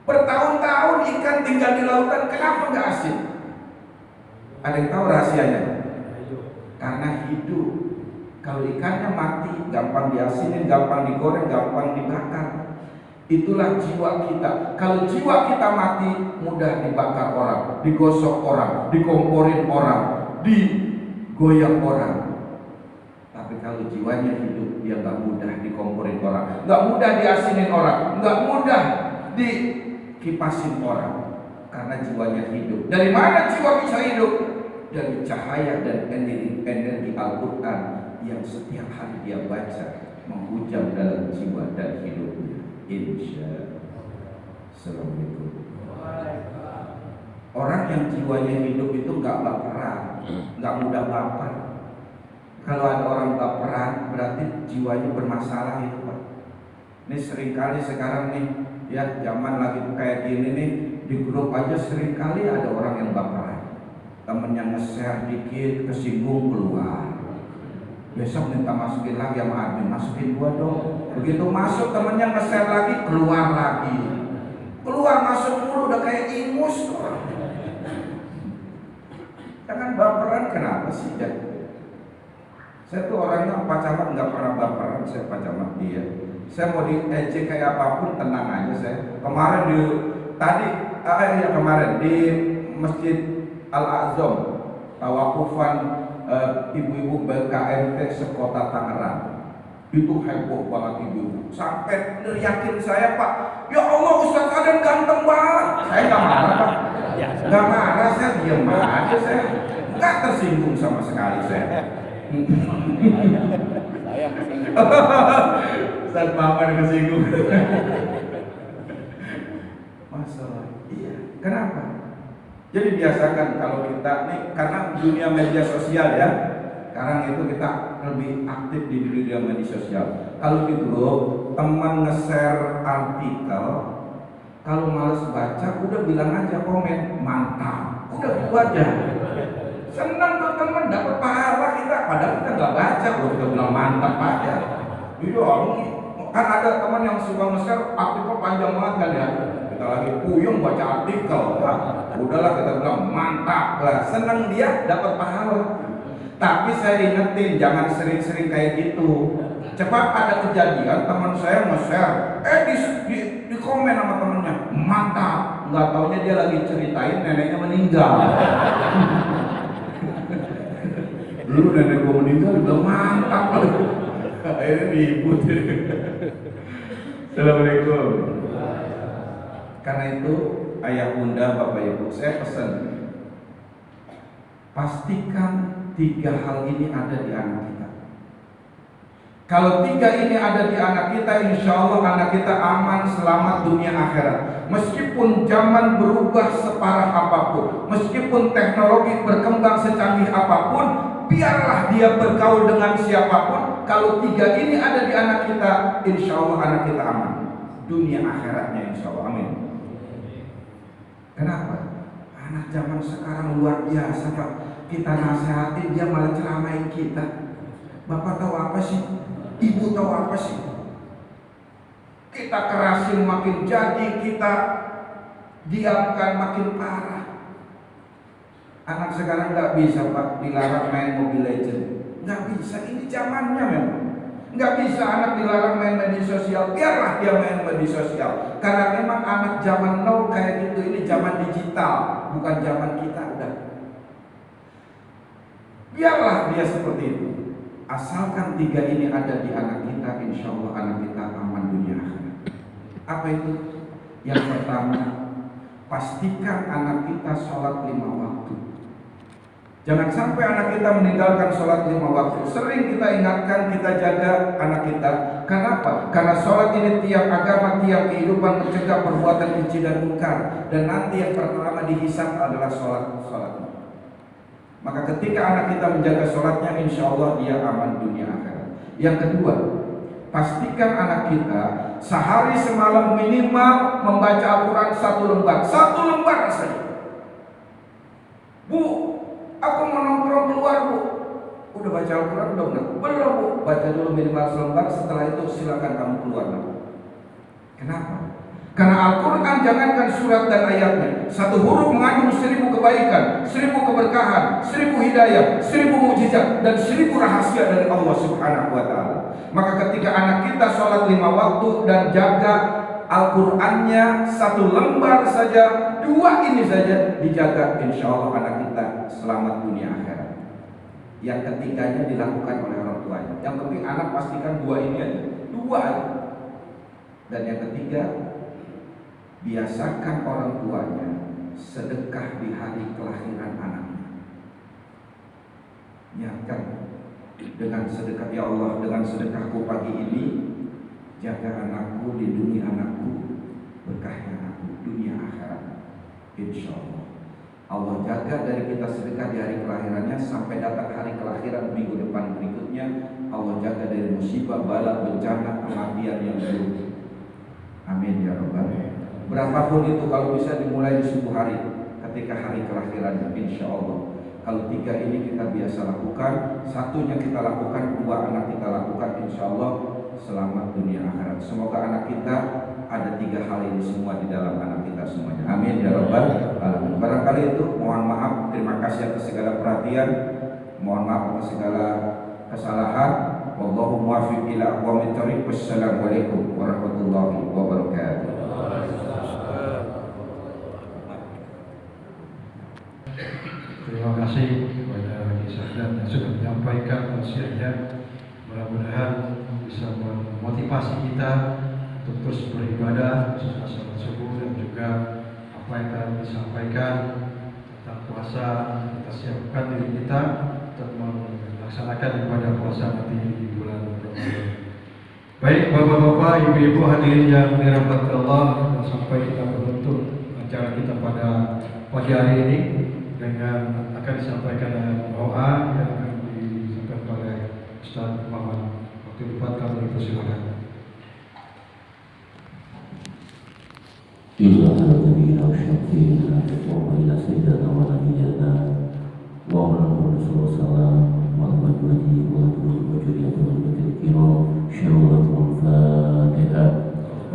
Bertahun-tahun ikan tinggal di lautan, kenapa nggak asin? Ada yang tahu rahasianya? Karena hidup. Kalau ikannya mati, gampang diasinin, gampang digoreng, gampang dibakar. Itulah jiwa kita. Kalau jiwa kita mati, mudah dibakar orang, digosok orang, dikomporin orang, digoyang orang. Tapi kalau jiwanya hidup, dia nggak mudah dikomporin orang, nggak mudah diasinin orang, nggak mudah dikipasin orang, karena jiwanya hidup. Dari mana jiwa bisa hidup? Dari cahaya dan energi Al-Quran yang setiap hari dia baca, menghujam dalam jiwa dan hidupnya. Insya Assalamualaikum. Orang yang jiwanya hidup itu nggak baperan, nggak mudah baper. Kalau ada orang baperan, berarti jiwanya bermasalah itu, Pak. Ini seringkali sekarang nih, ya zaman lagi kayak gini nih, di grup aja seringkali ada orang yang baperan. Temennya nge-share dikit, kesinggung, keluar. Besok minta masukin lagi sama admin, masukin gua dong. Begitu masuk temennya nge-share lagi, keluar lagi. Keluar masuk mulu, udah kayak ingus tuh. Jangan baperan, kenapa sih? Saya tuh orangnya Pak Camat nggak pernah baperan, saya Pak Camat dia. Saya mau diejek kayak apapun tenang aja saya. Kemarin kemarin di Masjid Al-Azam, tawakufan ibu-ibu BKMT sekota Tangerang. Itu heboh banget ibu-ibu. Sampai yakin saya, Pak, ya Allah Ustaz Aden ganteng banget. Saya nggak marah, Pak. Nggak marah, saya diam aja, saya nggak tersinggung sama sekali saya. Saya kesinggung. Ustaz Maman kesinggung. Masalah, iya. Kenapa? Jadi biasakan kalau kita nih, karena dunia media sosial ya, sekarang itu kita lebih aktif di dunia media sosial. Kalau di grup teman nge-share artikel, kalau males baca, udah bilang aja komen mantap, udah gitu aja. Senang tuh teman dapat pahala kita, padahal kita nggak baca, udah bilang mantap aja. Iya, kan ada teman yang suka nge-share artikel panjang banget kan ya. Kita lagi puyeng baca artikel, udahlah kita bilang mantap lah, seneng dia dapat pahala. Tapi saya ingetin jangan sering-sering kayak gitu. Cepat ada kejadian teman saya nge-share, di komen sama temennya mantap, nggak taunya dia lagi ceritain neneknya meninggal. Dulu nenek gua meninggal udah mantap, akhirnya ribut. Assalamualaikum. Karena itu ayah bunda bapak ibu, saya pesan, pastikan 3 hal ini ada di anak kita. Kalau 3 ini ada di anak kita, insya Allah anak kita aman, selamat dunia akhirat. Meskipun zaman berubah separah apapun, meskipun teknologi berkembang secanggih apapun, biarlah dia bergaul dengan siapapun. Kalau 3 ini ada di anak kita, insya Allah anak kita aman, dunia akhiratnya insya Allah, amin. Kenapa? Anak zaman sekarang luar biasa, Pak. Kita nasihatin dia malah ceramain kita. Bapak tahu apa sih? Ibu tahu apa sih? Kita kerasin makin jadi, kita diamkan makin parah. Anak sekarang nggak bisa, Pak, dilarang main Mobile Legends. Nggak bisa, ini zamannya memang. Nggak bisa anak dilarang main media sosial, biarlah dia main media sosial. Karena memang anak zaman now kayak gitu, ini zaman digital, bukan zaman kita udah. Biarlah dia seperti itu. Asalkan 3 ini ada di anak kita, insya Allah anak kita aman dunia akhirat. Apa itu? Yang pertama, pastikan anak kita sholat 5 waktu. Jangan sampai anak kita meninggalkan sholat 5 waktu. Sering kita ingatkan, kita jaga anak kita. Kenapa? Karena sholat ini tiap agama, tiap kehidupan mencegah perbuatan keji dan munkar. Dan nanti yang pertama dihisab adalah sholat. Maka ketika anak kita menjaga sholatnya, insya Allah dia aman dunia akhirat. Yang kedua, pastikan anak kita sehari semalam minimal membaca Al-Quran 1 lembar. 1 lembar saja. Bu, aku mau nongkrong keluar, Bu. Udah baca Al-Quran belum? Belum, Bu. Baca dulu minimal selembar, setelah itu silakan kamu keluar. Kenapa? Karena Al-Quran jangankan surat dan ayatnya, 1 huruf mengandung 1000 kebaikan, 1000 keberkahan, 1000 hidayah, 1000 mukjizat, dan 1000 rahasia dari Allah Subhanahu wa Ta'ala. Maka ketika anak kita sholat 5 waktu dan jaga Al-Qur'annya 1 lembar saja, 2 ini saja dijaga, insya Allah anak kita selamat dunia akhirat. Yang ketiganya dilakukan oleh orang tuanya. Yang penting anak pastikan 2 ini aja, 2 aja. Dan yang ketiga, biasakan orang tuanya sedekah di hari kelahiran anaknya. Niatkan dengan sedekah, ya Allah, dengan sedekahku pagi ini, jaga anakku, lindungi anakku, berkahnya anakku dunia akhirat. Insya Allah Allah jaga dari kita sedekah di hari kelahirannya sampai datang hari kelahiran minggu depan berikutnya. Allah jaga dari musibah, bala, bencana, kematian yang buruk. Amin ya Rabbal. Berapapun itu, kalau bisa dimulai di subuh hari ketika hari kelahirannya, insya Allah. Kalau 3 ini kita biasa lakukan, 1-nya kita lakukan, 2 anak kita lakukan, insya Allah selamat dunia akhirat. Semoga anak kita ada 3 hal ini semua di dalam anak kita semuanya. Amin ya Rabbal alamin. Barangkali itu, mohon maaf, terima kasih atas segala perhatian, mohon maaf atas segala kesalahan. Wallahu muwaffiq ila aqwamit thoriq. Wassalamualaikum warahmatullahi wabarakatuh. Terima kasih kepada Haji Sadat yang sudah menyampaikan nasihatnya. Mudah-mudahan bisa memotivasi kita untuk terus beribadah sesudah salat subuh, dan juga apa yang telah disampaikan tentang puasa, kita siapkan diri kita untuk melaksanakan ibadah puasa nanti di bulan Ramadan. Baik bapak-bapak, ibu-ibu hadirin yang dirahmati Allah, sampai kita menutup acara kita pada pagi hari ini dengan akan disampaikan doa yang akan disampaikan oleh Ustaz Muhammad. Waktu depan kami persilakan. إلا على نبينا وشفينا وإلى سيدنا ونبينا ومولانا رسول الله محمد وجريته الكرام شهوة الفاتحة.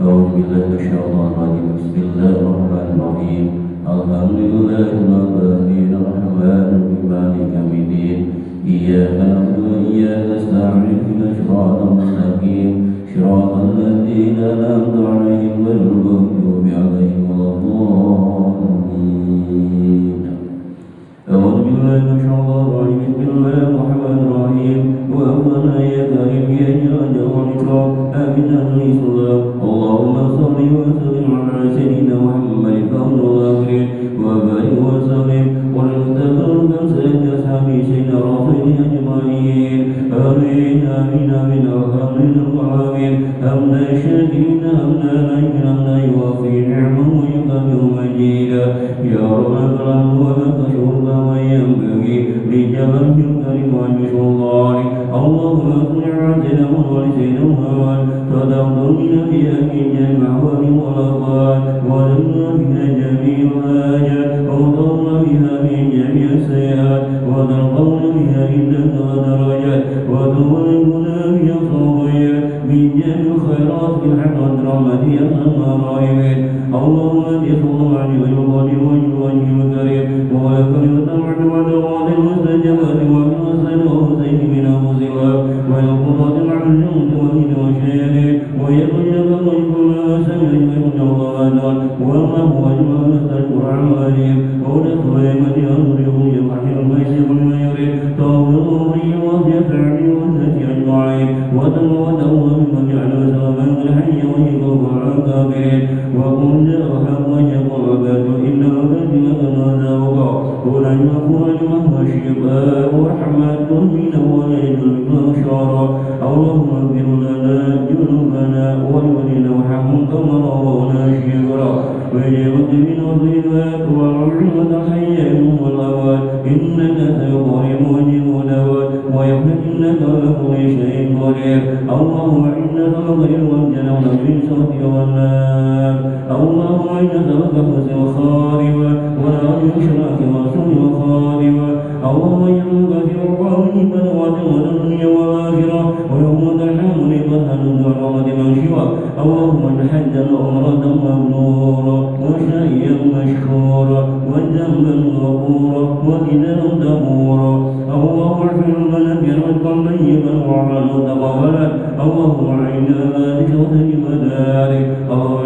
أعوذ بالله من الشيطان الرجيم. بسم الله الرحمن الرحيم. الحمد لله رب العالمين الرحمن الرحيم مالك يوم الدين. إياك نعبد وإياك نستعين اهدنا الصراط المستقيم صراط الذين أنعمت عليهم غير المغضوب عليهم ولا الضالين. أعوذ بالله من الشيطان الرجيم. بسم الله الرحمن الرحيم. وأما يا كريم يا جاد والإكرام آمين الإسلام. اللهم صل وسلم على سيدنا محمد فضل الآخرين وبارك وسلم ونتبرك سيد أصحابه سيدنا رسول أجمعين. آمين آمين آمين آمين آمين. حمدا شاكرين حمدا لك حمدا يوافي نعمه ويكافئ مجيدا. يا رب العالمين ولك شكر ما ينبغي لجلال الكريم وجلال اللهم صل على سيدنا محمد سيدنا محمد تدعونا في أمين المعوان والأقوال ولنا بها جميع الحاجات وضرنا بها من جميع السيئات وترقون بها عندك ودرجات وتبلغنا بها الخطايا من جميع الخيرات في الحق والرحمة يا أرحم الراحمين. اللهم صل على وجه الكريم ولك التمع والدعوات المستجابات والحسن وحسين من أنفسها والقرة العلوم ومن وشيره ويقول ويقول سمع ويقول الله وما هو أجمع نستجب عمالهم ونسوى من ينظر يمحي الميسر ما يريد توبه ويفعل والنسي أجمعين وتوته ممن جعل سببا الحي ويقول عن كافرين وقل جاء ويقول عباد إنه كذبك هذا وقع ولا يقول وهو الشفاء ورحمة من وليد المشارة. اللهم اغفر لنا ذنوبنا ولولنا وارحمهم كما روونا شكرا وجبت من الظلمات والعلمة الحياة والأموات إنك سيقرب وجه الدوات ويغفر إنك على كل شيء قدير. اللهم إنا نسألك الجنة من سوء والنار. اللهم إنا نسألك حسن الخاتمة ونعوذ بشرك وسوء الخاتمة. اللهم إنك في الرحمن والدنيا والآخرة ويوم تحمل فهل الرحمة من سواك. اللهم الحج العمرة مبرورا وشيئا مشكورا وذنبا غفورا وإذا دبورا. اللهم اغفر لنا برزقا طيبا وعملا متقبلا. اللهم اعنا على ذكرك المدارك. اللهم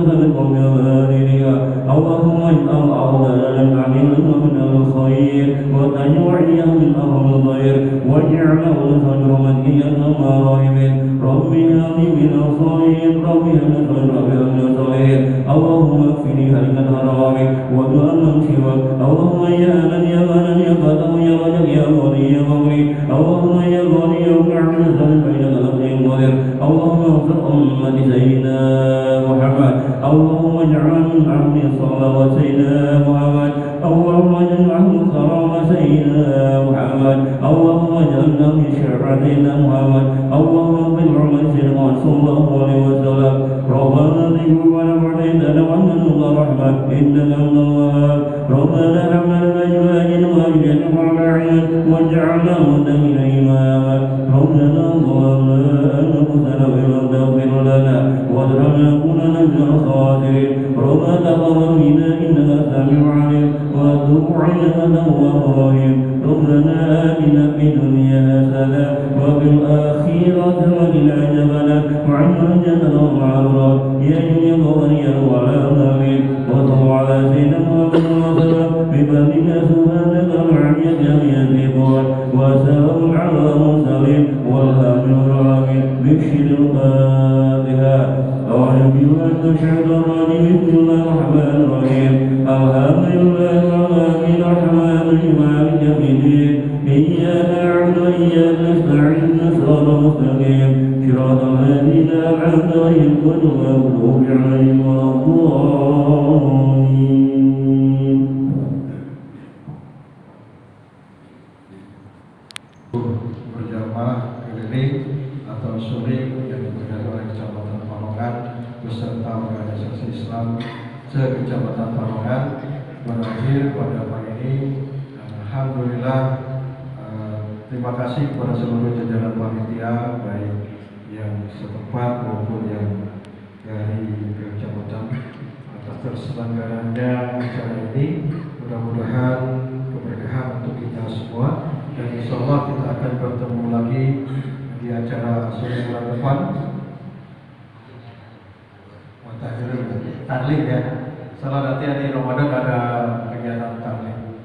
سبقا بأمانها اللهم اجعل أولادنا نعملنا من الخير وتجعلنا من أهل الخير واجعله صدر مديا كما راهبين ربي هذه من الصالحين ربي هذا خير ربي هذا الصالحين اللهم اكفني هلك الحرام ودعاء من سواك اللهم يا من يا من يا فتح يا رجل يا غني يا مغني اللهم يا غني يا كعب الزمن بين الأخير قدر اللهم اغفر أمة سيدنا محمد اللهم اجعل من عبد الصلاة سيدنا محمد اللهم اجعل كرام سيدنا محمد اللهم اجعلنا من شرع سيدنا محمد اللهم اغفر عمر سيدنا صلى الله عليه وسلم ربنا ذكر ونبعدنا وعنا رحمة إنك أنت الوهاب ربنا حمل أزواجنا وأزواجنا معين واجعلنا متقين إماما ربنا ظلمنا أنفسنا وإن لم تغفر لنا وترحمنا لنكونن من الخاسرين ربنا تقبل منا إنك سميع عليم وتب علينا تواب رحيم ربنا آتنا في الدنيا حسنة وفي الآخرة وقنا عذاب النار وعنا الجنة والمعروف يا جميع الغنية وعلى آمين وصلوا على سيدنا محمد وسلم بفضلك سبحانك وعافيتك يصفون وسلام على المرسلين والحمد لله بشر الفاتحة أعوذ بالله من الشيطان الرجيم بسم الله الرحمن الرحيم الحمد لله الرحمن الرحيم مالك يوم الدين إياك نعبد وإياك نستعين صراط المستقيم صراط الذين أنعمت عليهم غير المغضوب عليهم ولا الضالين. Berjamaah keliling atau syuring yang diberkati oleh Kecamatan Panongan beserta organisasi Islam se-Kecamatan Panongan berakhir pada pagi ini. Alhamdulillah, terima kasih kepada seluruh jajaran panitia baik yang setempat maupun yang dari kecamatan atas terselenggaranya acara ini. Mudah-mudahan keberkahan untuk kita semua, dan insya Allah kita akan bertemu lagi di acara sore bulan depan. Taklim ya. Salah nanti di Ramadan ada kegiatan taklim.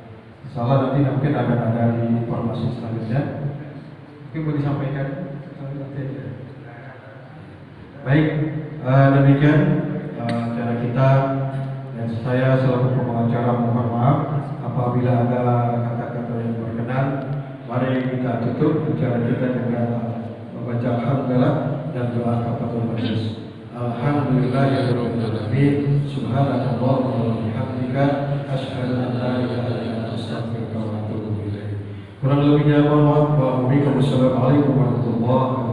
Salah nanti mungkin akan ada di informasi selanjutnya. Mungkin mau disampaikan nanti aja. Baik, demikian acara kita, dan saya selaku pengacara mohon maaf apabila ada kata-kata yang berkenan. Mari kita tutup acara kita dengan membaca alhamdulillah dan doa kafaratul majlis. Alhamdulillahirabbil alamin. Subhanallah wa bihamdika asyhadu an la ilaha illa anta astaghfiruka wa atubu ilaik. Kurang lebihnya mohon maaf. Wassalamualaikum warahmatullahi wabarakatuh.